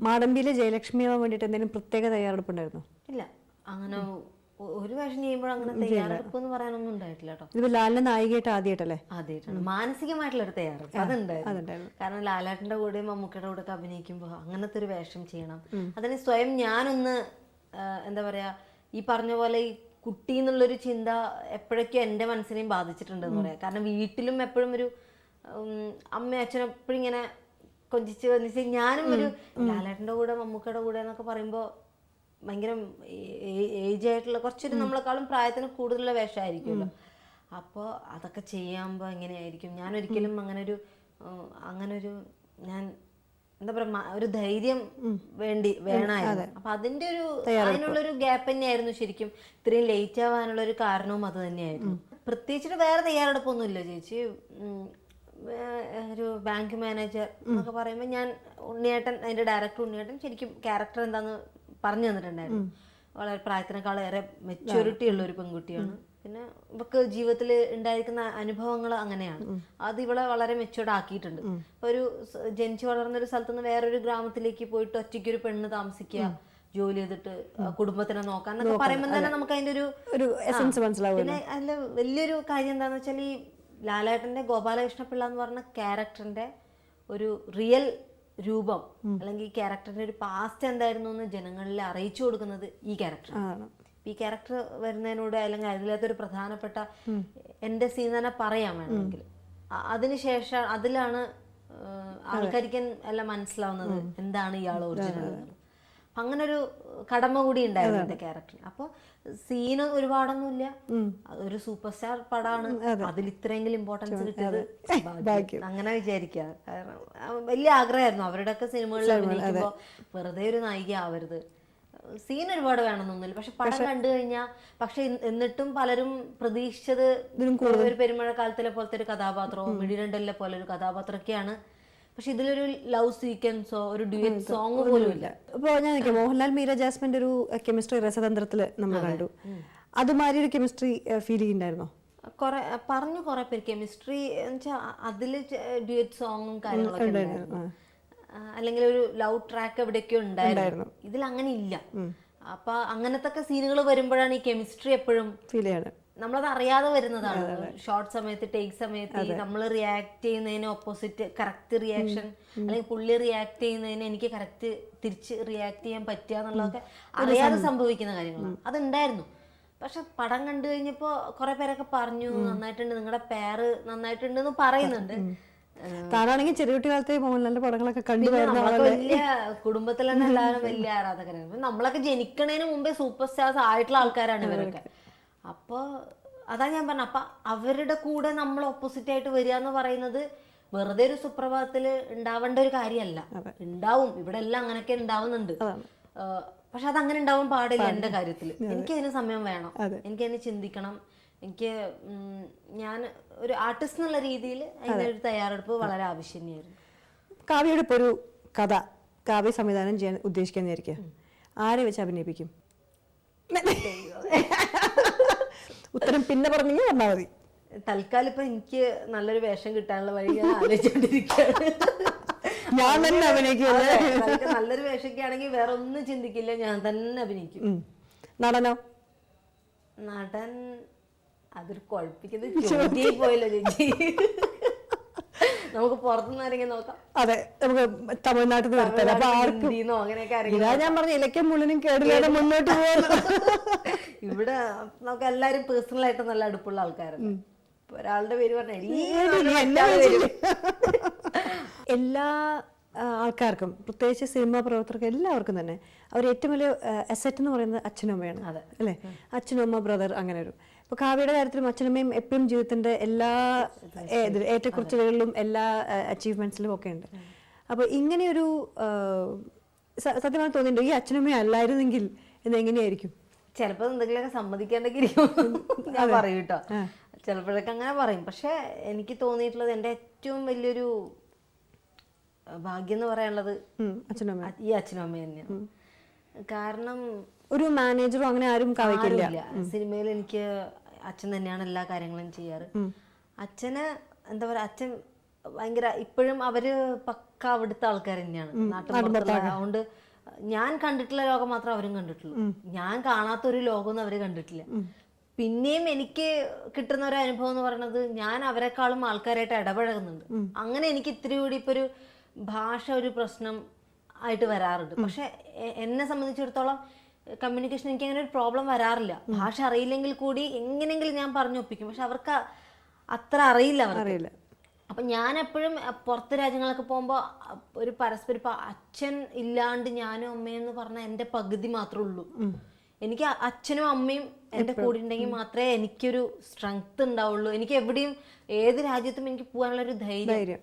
മാടമ്പിയിലെ ജയലക്ഷ്മിയാവാൻ വേണ്ടിയിട്ട് എന്തെങ്കിലും പ്രത്യേക തയ്യാറെടുപ്പുണ്ടായിരുന്നോ? ഇല്ല, അങ്ങനെ ഒരു വേഷം ചെയ്യുമ്പോൾ അങ്ങനെ തയ്യാറെടുപ്പ് എന്ന് പറയാനൊന്നും ഉണ്ടായിട്ടില്ല കേട്ടോ. ഇതിപ്പോ ലാലിന്റെ നായികയായിട്ട് ആദ്യമായിട്ടല്ലേ? ആദ്യമായിട്ടാണ് മാനസികമായിട്ടുള്ള ഒരു തയ്യാറെടുപ്പ് അതുണ്ടായിരുന്നു. കാരണം ലാലേട്ടന്റെ കൂടെയും മമ്മൂക്കയുടെ കൂടെ ഒക്കെ അഭിനയിക്കുമ്പോൾ അങ്ങനത്തെ ഒരു വേഷം ചെയ്യണം. അതിന് സ്വയം ഞാനൊന്ന് എന്താ പറയാ, ഈ പറഞ്ഞ പോലെ ഈ കുട്ടി എന്നുള്ളൊരു ചിന്ത എപ്പോഴൊക്കെ എൻ്റെ മനസ്സിനെയും ബാധിച്ചിട്ടുണ്ടെന്ന് പറയാം. കാരണം വീട്ടിലും എപ്പോഴും ഒരു അമ്മയും അച്ഛനും എപ്പോഴും ഇങ്ങനെ കൊഞ്ചിച്ച് ഞാനും ഒരു ലാലേട്ടൻ്റെ കൂടെ മമ്മൂക്കയുടെ കൂടെ എന്നൊക്കെ പറയുമ്പോൾ ഭയങ്കര ഏജ് ആയിട്ടുള്ള കുറച്ചൊരു നമ്മളെക്കാളും പ്രായത്തിന് കൂടുതലുള്ള വേഷമായിരിക്കുമല്ലോ. അപ്പോൾ അതൊക്കെ ചെയ്യുമ്പോൾ എങ്ങനെയായിരിക്കും, ഞാനൊരിക്കലും അങ്ങനൊരു ഞാൻ എന്താ പറയുക ഒരു ധൈര്യം വേണമായിരുന്നു. അപ്പൊ അതിനുള്ളൊരു ഗ്യാപ്പ് തന്നെയായിരുന്നു ശരിക്കും ഇത്രയും ലേറ്റ് ആവാനുള്ള ഒരു കാരണവും അത് തന്നെയായിരുന്നു. പ്രത്യേകിച്ചിട്ട് വേറെ തയ്യാറെടുപ്പൊന്നുമില്ല ചേച്ചി. ഒരു ബാങ്ക് മാനേജർ എന്നൊക്കെ പറയുമ്പോൾ ഞാൻ ഉണ്ണിയേട്ടൻ, അതിന്റെ ഡയറക്ടർ ഉണ്ണിയേട്ടൻ ശരിക്കും ക്യാരക്ടർ എന്താന്ന് പറഞ്ഞു തന്നിട്ടുണ്ടായിരുന്നു. വളരെ പ്രായത്തിനേക്കാൾ ഏറെ മെച്യൂരിറ്റി ഉള്ള ഒരു പെൺകുട്ടിയാണ്. പിന്നെ ഇവക്ക് ജീവിതത്തിൽ ഉണ്ടായിരിക്കുന്ന അനുഭവങ്ങൾ അങ്ങനെയാണ്. അത് ഇവളെ വളരെ മെച്യൂർഡ് ആക്കിയിട്ടുണ്ട്. ഇപ്പൊ ഒരു ജനിച്ചു വളർന്ന ഒരു സ്ഥലത്ത് നിന്ന് വേറൊരു ഗ്രാമത്തിലേക്ക് പോയിട്ട് ഒറ്റയ്ക്ക് ഒരു പെണ്ണ് താമസിക്കുക, ജോലി ചെയ്തിട്ട് കുടുംബത്തിനെ നോക്കാൻ എന്നൊക്കെ പറയുമ്പോൾ തന്നെ നമുക്ക് അതിന്റെ ഒരു എസൻസ് മനസ്സിലാവും. പിന്നെ അതിൽ വലിയൊരു കാര്യം എന്താന്ന് വെച്ചാൽ ഈ ലാലേട്ടന്റെ ഗോപാലകൃഷ്ണപിള്ള എന്ന് പറഞ്ഞ ക്യാരക്ടറിന്റെ ഒരു റിയൽ രൂപം അല്ലെങ്കിൽ ഈ ക്യാരക്ടറിന്റെ ഒരു പാസ്റ്റ് എന്തായിരുന്നു എന്ന് ജനങ്ങളിൽ അറിയിച്ചു കൊടുക്കുന്നത് ഈ ക്യാരക്ടർ. ഈ ക്യാരക്ടർ വരുന്നതിനോട് അല്ലെങ്കിൽ അതിലകത്തൊരു പ്രധാനപ്പെട്ട എന്റെ സീൻ തന്നെ പറയാൻ വേണമെങ്കിൽ അതിനുശേഷം അതിലാണ് ആൾക്കാർക്ക് എല്ലാം മനസ്സിലാവുന്നത് എന്താണ് ഇയാൾ ഒറിജിനൽ. അങ്ങനൊരു കടമ കൂടി ഉണ്ടായിരുന്നു എന്റെ ക്യാരക്ടറിന്. അപ്പോൾ സീന് ഒരുപാടൊന്നുമില്ല, ഒരു സൂപ്പർ സ്റ്റാർ പടമാണ്, അതിൽ ഇത്രയെങ്കിലും ഇമ്പോർട്ടൻസ് കിട്ടിയത് അങ്ങനെ വിചാരിക്കുക. കാരണം വലിയ ആഗ്രഹമായിരുന്നു അവരുടെയൊക്കെ സിനിമകളിൽ അഭിനയിക്കുമ്പോൾ വെറുതെ ഒരു നായിക ആവരുത്, സീൻ ഒരുപാട് വേണമെന്നൊന്നുമില്ല. പക്ഷെ പടം കണ്ടു കഴിഞ്ഞാൽ പക്ഷെ എന്നിട്ടും പലരും പ്രതീക്ഷിച്ചത് ഒരു പെരുമഴക്കാലത്തിലെ പോലത്തെ ഒരു കഥാപാത്രമോ മിഴിരണ്ടലിലെ പോലെ ഒരു കഥാപാത്രമൊക്കെയാണ്. പക്ഷെ ഇതിലൊരു ലവ് സീക്വൻസോ ഒരു ഡ്യുവറ്റ് സോങ് പോലും ഇല്ല. ഇപ്പൊ ഞാൻ മോഹൻലാൽ മീര ജാസ്മിന്റെ ഒരു കെമിസ്ട്രി രസതന്ത്രത്തില് നമ്മൾ കണ്ടു. അതുമാതിരി ഒരു കെമിസ്ട്രി ഫീൽ ചെയ്യുന്നുണ്ടായിരുന്നോ? കുറെ പേര് കെമിസ്ട്രി എന്നുവെച്ചാൽ അതില് ഡ്യുവറ്റ് സോങ്ങും കാര്യങ്ങളൊക്കെ ഉണ്ടായിരുന്നു, അല്ലെങ്കിൽ ഒരു ലവ് ട്രാക്ക് എവിടെയൊക്കെയോ ഉണ്ടായിരുന്നു. ഇതിൽ അങ്ങനെ ഇല്ല. അപ്പൊ അങ്ങനത്തെ സീനുകൾ വരുമ്പോഴാണ് ഈ കെമിസ്ട്രി എപ്പോഴും ഫീൽ ചെയ്യണം. നമ്മളത് അറിയാതെ വരുന്നതാണ്. ഷോർട്ട് സമയത്ത് ടേക്ക് സമയത്ത് നമ്മൾ റിയാക്ട് ചെയ്യുന്നതിന് ഓപ്പോസിറ്റ് കറക്റ്റ് റിയാക്ഷൻ, അല്ലെങ്കിൽ പുള്ളി റിയാക്ട് ചെയ്യുന്നതിന് എനിക്ക് കറക്റ്റ് തിരിച്ച് റിയാക്ട് ചെയ്യാൻ പറ്റുക എന്നുള്ളതൊക്കെ അറിയാതെ സംഭവിക്കുന്ന കാര്യങ്ങളാണ്. അതുണ്ടായിരുന്നു. പക്ഷെ പടം കണ്ടു കഴിഞ്ഞപ്പോ കുറെ പേരൊക്കെ പറഞ്ഞു നന്നായിട്ടുണ്ട്, നിങ്ങളുടെ പേര് നന്നായിട്ടുണ്ട് എന്ന് പറയുന്നുണ്ട്. താനാണെങ്കിൽ ചെറിയ കുട്ടിക്കാലത്തെ മോഹൻലാലിന്റെ പടങ്ങളൊക്കെ കണ്ടു വലിയ കുടുംബത്തിൽ തന്നെ എല്ലാവരും വലിയ ആരാധകരാണ്. നമ്മളൊക്കെ ജനിക്കണതിന് മുമ്പേ സൂപ്പർ സ്റ്റാർസ് ആയിട്ടുള്ള ആൾക്കാരാണ് ഇവരൊക്കെ. അപ്പൊ അതാ ഞാൻ പറഞ്ഞ, അപ്പൊ അവരുടെ കൂടെ നമ്മൾ ഓപ്പോസിറ്റ് ആയിട്ട് വരിക എന്ന് പറയുന്നത് വെറുതെ ഒരു സുപ്രഭാതത്തില് ഉണ്ടാവേണ്ട ഒരു കാര്യമല്ല. ഉണ്ടാവും, ഇവിടെ എല്ലാം അങ്ങനെയൊക്കെ ഉണ്ടാവുന്നുണ്ട്. പക്ഷെ അതങ്ങനെ ഉണ്ടാവാൻ പാടില്ല. എന്റെ കാര്യത്തില് എനിക്കതിന് സമയം വേണം, എനിക്കതിന് ചിന്തിക്കണം. എനിക്ക് ഞാൻ ഒരു ആർട്ടിസ്റ്റ് എന്നുള്ള രീതിയിൽ അതിനൊരു തയ്യാറെടുപ്പ് വളരെ ആവശ്യം തന്നെയായിരുന്നു. കാവ്യയുടെ ഇപ്പോൾ ഒരു കഥ കാവ്യ സംവിധാനം ചെയ്യാൻ ഉദ്ദേശിക്കാൻ വിചാരിക്കുക, ആരെ വെച്ച് അഭിനയിപ്പിക്കും? ഉത്തരം പിന്നെ പറഞ്ഞെങ്കിൽ പറഞ്ഞാൽ മതി. തൽക്കാലം ഇപ്പൊ എനിക്ക് നല്ലൊരു വേഷം കിട്ടാനുള്ള വഴി ഞാൻ ആലോചിച്ചോണ്ടിരിക്കുകയാണ്. ഞാൻ തന്നെ അഭിനയിക്കും. നല്ലൊരു വേഷമൊക്കെ ആണെങ്കിൽ വേറെ ഒന്നും ചിന്തിക്കില്ല, ഞാൻ തന്നെ അഭിനയിക്കും. നടനോ? നടൻ അതൊരു കുഴപ്പിക്കുന്നത് പോയല്ലോ ചേച്ചി. നമുക്ക് പുറത്തുനിന്ന് ആരെങ്കിലും നോക്കാം. അതെ, നമുക്ക് തമിഴ്നാട്ടിൽ നിന്ന് അങ്ങനെയൊക്കെ ഞാൻ പറഞ്ഞ ഇലക്കം മുള്ളിനും കേടില്ലാതെ മുന്നോട്ട് പോകുന്നു. ഇവിടെ നമുക്ക് എല്ലാരും പേഴ്സണൽ ആയിട്ട് നല്ല അടുപ്പുള്ള ആൾക്കാരാണ്. ഒരാളുടെ പേര് പറഞ്ഞ എല്ലാ ആൾക്കാർക്കും, പ്രത്യേകിച്ച് സിനിമാ പ്രവർത്തകർക്ക് എല്ലാവർക്കും തന്നെ അവർ ഏറ്റവും വലിയ അസറ്റ് എന്ന് പറയുന്നത് അച്ഛനും അമ്മയാണ്, അല്ലേ? അച്ഛനും അമ്മ, ബ്രദർ, അങ്ങനെ ഒരു. ഇപ്പൊ കാവ്യയുടെ കാര്യത്തിലും അച്ഛനമ്മയും എപ്പോഴും ജീവിതത്തിന്റെ എല്ലാ ഏറ്റക്കുറച്ചിലുകളിലും എല്ലാ അച്ചീവ്മെന്റ്സിലും ഒക്കെ ഉണ്ട്. അപ്പൊ ഇങ്ങനെയൊരു സത്യമായി തോന്നിയിട്ടുണ്ടോ ഈ അച്ഛനമ്മയും അല്ലായിരുന്നെങ്കിൽ എന്ന് എങ്ങനെയായിരിക്കും? ചിലപ്പോൾ എന്തെങ്കിലുമൊക്കെ സമ്മതിക്കേണ്ടെങ്കിൽ ഞാൻ പറയും കേട്ടോ, ചിലപ്പോഴൊക്കെ അങ്ങനെ പറയും. പക്ഷെ എനിക്ക് തോന്നിയിട്ടുള്ളത് എൻ്റെ ഏറ്റവും വലിയൊരു ഭാഗ്യം എന്ന് പറയാനുള്ളത് ഈ അച്ഛനും അമ്മയും തന്നെയാണ്. കാരണം ഒരു മാനേജറും അങ്ങനെ ആരും കാണിക്കില്ല സിനിമയിൽ. എനിക്ക് അച്ഛൻ തന്നെയാണ് എല്ലാ കാര്യങ്ങളും ചെയ്യാറ്. അച്ഛന് എന്താ പറയാ, അച്ഛൻ ഭയങ്കര ഇപ്പോഴും അവര് പക്ക ഒക്കെ അവിടുത്തെ ആൾക്കാർ തന്നെയാണ്, നാട്ടിൻപുറത്തുള്ള. അതുകൊണ്ട് ഞാൻ കണ്ടിട്ടുള്ള ലോകം മാത്രം അവരും കണ്ടിട്ടുള്ളൂ, ഞാൻ കാണാത്തൊരു ലോകമൊന്നും അവര് കണ്ടിട്ടില്ല. പിന്നെയും എനിക്ക് കിട്ടുന്ന ഒരു അനുഭവം എന്ന് പറയുന്നത് ഞാൻ അവരെക്കാളും ആൾക്കാരായിട്ട് ഇടപഴകുന്നുണ്ട്. അങ്ങനെ എനിക്ക് ഇത്തിരി കൂടി ഇപ്പൊ ഒരു ഭാഷ ഒരു പ്രശ്നം ആയിട്ട് വരാറുണ്ട്. പക്ഷെ എന്നെ സംബന്ധിച്ചിടത്തോളം കമ്മ്യൂണിക്കേഷൻ എനിക്ക് അങ്ങനെ ഒരു പ്രോബ്ലം വരാറില്ല. ഭാഷ അറിയില്ലെങ്കിൽ കൂടി എങ്ങനെയെങ്കിലും ഞാൻ പറഞ്ഞൊപ്പിക്കും. പക്ഷെ അവർക്ക് അത്ര അറിയില്ല, അവർക്ക്. അപ്പൊ ഞാൻ എപ്പോഴും പുറത്ത് രാജ്യങ്ങളൊക്കെ പോകുമ്പോൾ ഒരു പരസ്പരം ഇപ്പൊ അച്ഛൻ ഇല്ലാണ്ട് ഞാനും അമ്മയെന്ന് പറഞ്ഞാൽ എൻ്റെ പകുതി മാത്രമേ ഉള്ളൂ. എനിക്ക് അച്ഛനും അമ്മയും എൻ്റെ കൂടെ ഉണ്ടെങ്കിൽ മാത്രമേ എനിക്കൊരു സ്ട്രെങ്ത് ഉണ്ടാവുള്ളൂ. എനിക്ക് എവിടെയും ഏത് രാജ്യത്തും എനിക്ക് പോകാനുള്ള ഒരു ധൈര്യം.